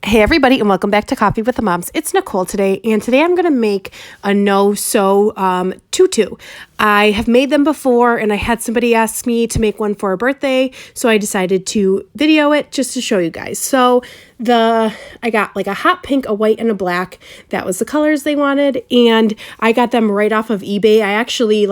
Hey everybody, and welcome back to Coffee with the Moms. It's Nicole today, and today I'm going to make a no-sew tutu. I have made them before, and I had somebody ask me to make one for a birthday, so I decided to video it just to show you guys. So I got like a hot pink, a white, and a black. That was the colors they wanted, and I got them right off of eBay. I actually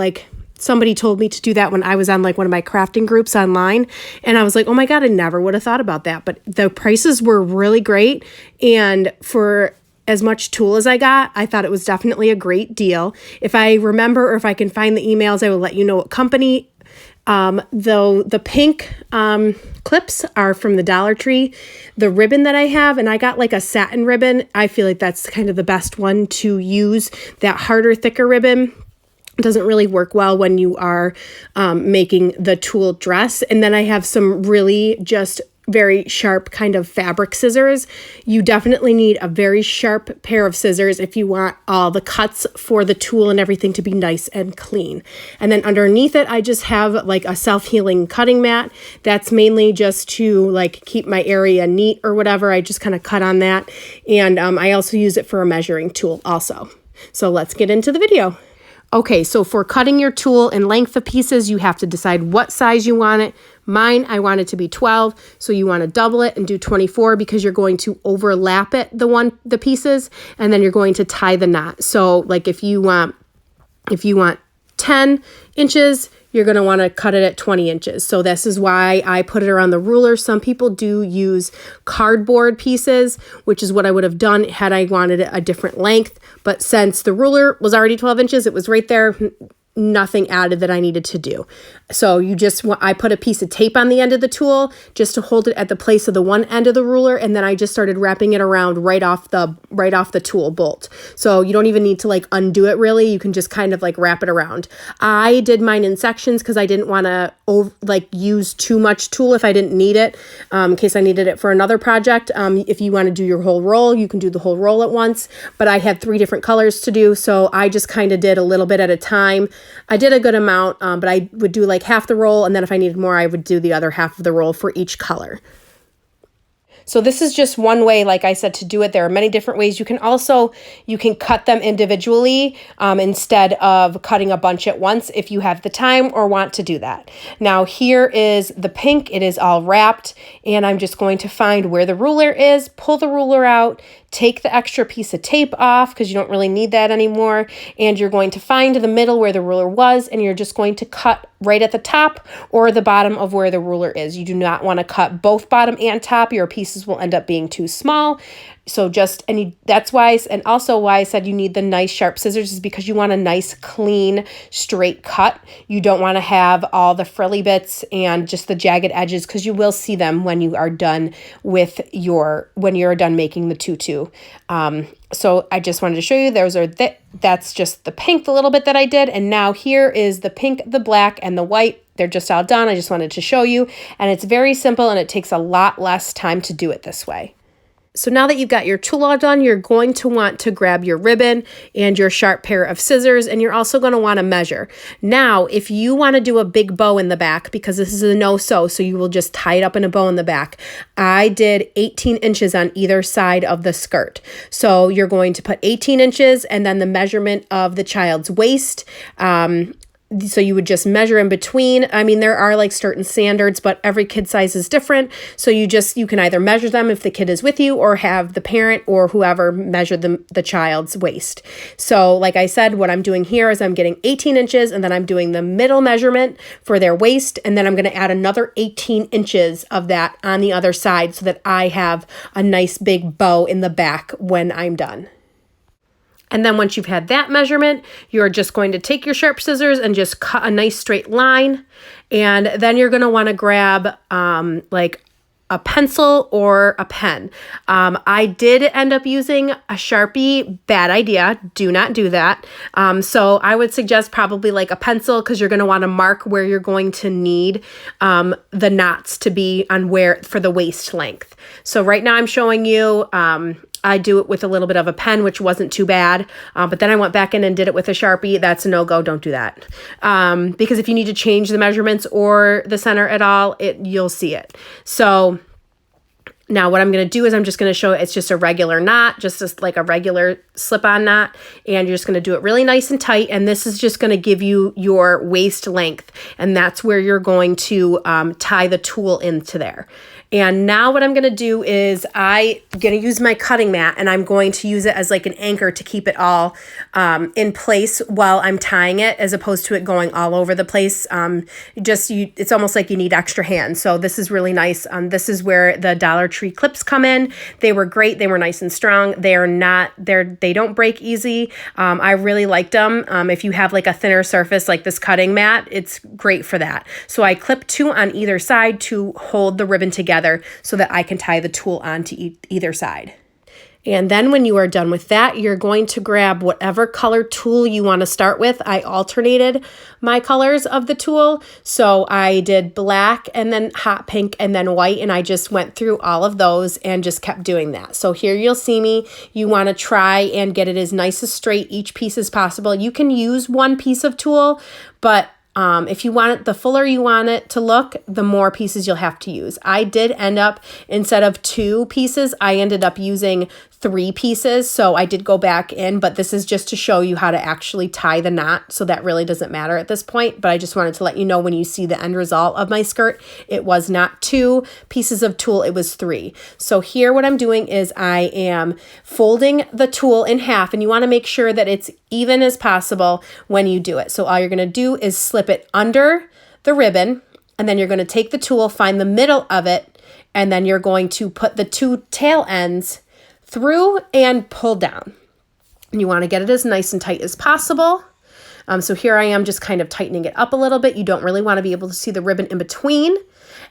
somebody told me to do that when I was on one of my crafting groups online. And I was like, oh my God, I never would have thought about that. But the prices were really great. And for as much tulle as I got, I thought it was definitely a great deal. If I remember or if I can find the emails, I will let you know what company. Though the pink clips are from the Dollar Tree. The ribbon that I have, and I got like a satin ribbon. I feel like that's kind of the best one to use. That harder, thicker ribbon doesn't really work well when you are making the tulle dress. And then I have some really just very sharp kind of fabric scissors. You definitely need a very sharp pair of scissors if you want all the cuts for the tulle and everything to be nice and clean. And then underneath it, I just have like a self-healing cutting mat. That's mainly just to keep my area neat or whatever. I just kind of cut on that. And I also use it for a measuring tool also. So let's get into the video. Okay, so for cutting your tulle in length of pieces, you have to decide what size you want it. Mine, I want it to be 12, so you want to double it and do 24 because you're going to overlap it, the pieces, and then you're going to tie the knot. So if you want 10 inches, you're going to want to cut it at 20 inches. So this is why I put it around the ruler. Some people do use cardboard pieces, which is what I would have done had I wanted it a different length. But since the ruler was already 12 inches, it was right there, nothing added that I needed to do. So I put a piece of tape on the end of the tulle just to hold it at the place of the one end of the ruler, and then I just started wrapping it around right off the tulle bolt. So you don't even need to undo it really. You can just kind of wrap it around. I did mine in sections because I didn't want to use too much tulle if I didn't need it, in case I needed it for another project. If you want to do your whole roll, you can do the whole roll at once, but I had 3 different colors to do, so I just kind of did a little bit at a time. I did a good amount, but I would do half the roll, and then if I needed more, I would do the other half of the roll for each color. So this is just one way, like I said, to do it. There are many different ways. You can cut them individually instead of cutting a bunch at once if you have the time or want to do that. Now here is the pink. It is all wrapped, and I'm just going to find where the ruler is, pull the ruler out, take the extra piece of tape off because you don't really need that anymore, and you're going to find the middle where the ruler was, and you're just going to cut right at the top or the bottom of where the ruler is. You do not want to cut both bottom and top. Your pieces will end up being too small. So that's why, and also why I said you need the nice sharp scissors is because you want a nice, clean, straight cut. You don't want to have all the frilly bits and just the jagged edges because you will see them when you are done when you're done making the tutu. So I just wanted to show you that's just the pink, the little bit that I did. And now here is the pink, the black, and the white. They're just all done. I just wanted to show you. And it's very simple, and it takes a lot less time to do it this way. So now that you've got your tulle all done, you're going to want to grab your ribbon and your sharp pair of scissors, and you're also going to want to measure. Now, if you want to do a big bow in the back, because this is a no-sew, so you will just tie it up in a bow in the back, I did 18 inches on either side of the skirt. So you're going to put 18 inches and then the measurement of the child's waist. So you would just measure in between. I mean, there are certain standards, but every kid size is different. So you can either measure them if the kid is with you or have the parent or whoever measure the child's waist. So like I said, what I'm doing here is I'm getting 18 inches and then I'm doing the middle measurement for their waist. And then I'm going to add another 18 inches of that on the other side so that I have a nice big bow in the back when I'm done. And then once you've had that measurement, you're just going to take your sharp scissors and just cut a nice straight line. And then you're going to want to grab a pencil or a pen. I did end up using a Sharpie. Bad idea. Do not do that. So I would suggest probably a pencil because you're going to want to mark where you're going to need the knots to be on for the waist length. So right now I'm showing you I do it with a little bit of a pen, which wasn't too bad. But then I went back in and did it with a Sharpie. That's a no-go. Don't do that. Because if you need to change the measurements or the center at all, you'll see it. So Now what I'm going to do is I'm just going to show it's just a regular knot, just like a regular slip-on knot, and you're just going to do it really nice and tight, and this is just going to give you your waist length, and that's where you're going to tie the tulle into there. And now what I'm going to do is I'm going to use my cutting mat, and I'm going to use it as like an anchor to keep it all in place while I'm tying it, as opposed to it going all over the place. It's almost like you need extra hands. So this is really nice. This is where the Dollar Tree clips come in. They were great. They were nice and strong. They don't break easy. I really liked them. If you have like a thinner surface like this cutting mat, it's great for that. So I clip 2 on either side to hold the ribbon together so that I can tie the tulle onto either side. And then when you are done with that, you're going to grab whatever color tulle you want to start with. I alternated my colors of the tulle. So I did black and then hot pink and then white. And I just went through all of those and just kept doing that. So here you'll see me. You want to try and get it as nice as straight each piece as possible. You can use one piece of tulle, but if you want it, the fuller you want it to look, the more pieces you'll have to use. I did end up, instead of 2 pieces, I ended up using 3 pieces. So I did go back in, but this is just to show you how to actually tie the knot. So that really doesn't matter at this point, but I just wanted to let you know when you see the end result of my skirt, it was not 2 pieces of tulle, it was 3. So here what I'm doing is I am folding the tulle in half, and you want to make sure that it's even as possible when you do it. So all you're going to do is slip it under the ribbon, and then you're going to take the tulle, find the middle of it, and then you're going to put the 2 tail ends through and pull down. And you want to get it as nice and tight as possible. So here I am just kind of tightening it up a little bit. You don't really want to be able to see the ribbon in between.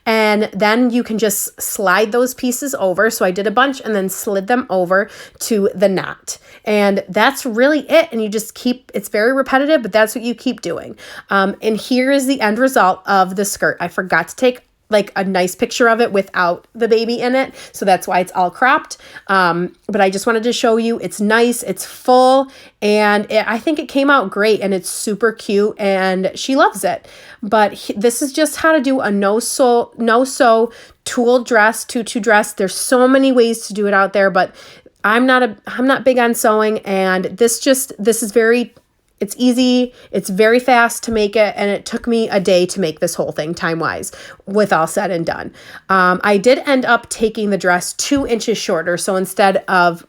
And then you can just slide those pieces over. So I did a bunch and then slid them over to the knot. And that's really it. And you just keep, it's very repetitive, but that's what you keep doing. And here is the end result of the skirt. I forgot to take like a nice picture of it without the baby in it. So that's why it's all cropped. But I just wanted to show you it's nice, it's full, and I think it came out great, and it's super cute, and she loves it. But this is just how to do a no-sew tulle dress, tutu dress. There's so many ways to do it out there, but I'm not big on sewing, and this is very, it's easy, it's very fast to make it, and it took me a day to make this whole thing time-wise with all said and done. I did end up taking the dress 2 inches shorter, so instead of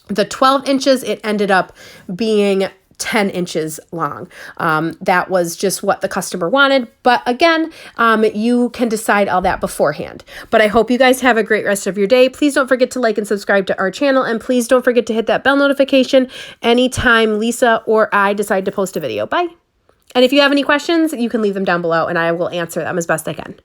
the 12 inches, it ended up being 10 inches long. That was just what the customer wanted. But again, you can decide all that beforehand. But I hope you guys have a great rest of your day. Please don't forget to like and subscribe to our channel. And please don't forget to hit that bell notification anytime Lisa or I decide to post a video. Bye. And if you have any questions, you can leave them down below and I will answer them as best I can.